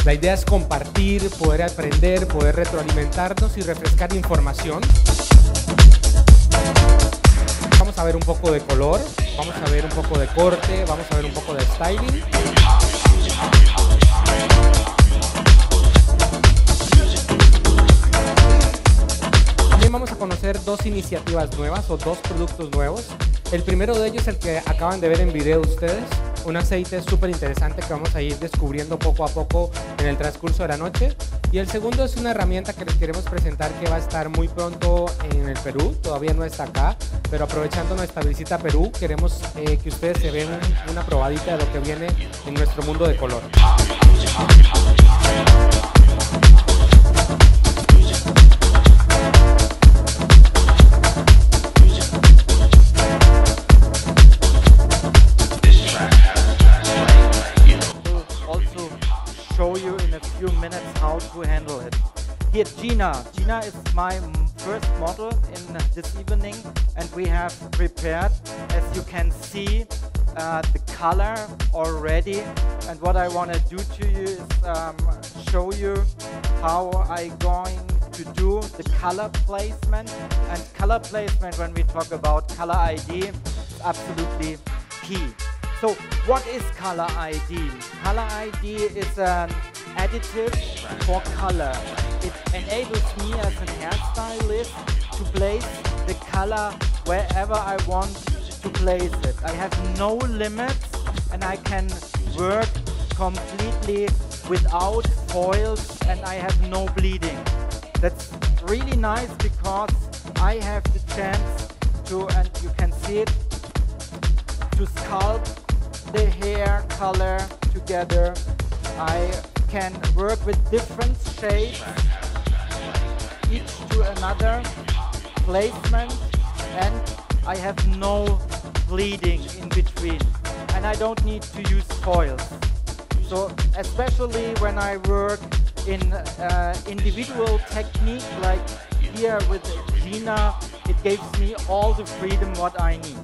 La idea es compartir, poder aprender, poder retroalimentarnos y refrescar información. Vamos a ver un poco de color, vamos a ver un poco de corte, vamos a ver un poco de styling. También vamos a conocer dos iniciativas nuevas o dos productos nuevos. El primero de ellos es el que acaban de ver en video ustedes, un aceite súper interesante que vamos a ir descubriendo poco a poco en el transcurso de la noche. Y el segundo es una herramienta que les queremos presentar que va a estar muy pronto en el Perú, todavía no está acá, pero aprovechando nuestra visita a Perú, queremos que ustedes se vean una probadita de lo que viene en nuestro mundo de color. Show you in a few minutes how to handle it. Here Gina is my first model in this evening, and we have prepared, as you can see, the color already. And what I want to do to you is show you how I'm going to do the color placement. And color placement, when we talk about color ID, is absolutely key. So what is color ID? Color ID is an additive for color. It enables me as an hairstylist to place the color wherever I want to place it. I have no limits and I can work completely without foils and I have no bleeding. That's really nice because I have the chance to, and you can see it, to sculpt the hair color together. I can work with different shades, each to another placement, and I have no bleeding in between. And I don't need to use foils. So especially when I work in individual technique like here with Gina, it gives me all the freedom what I need.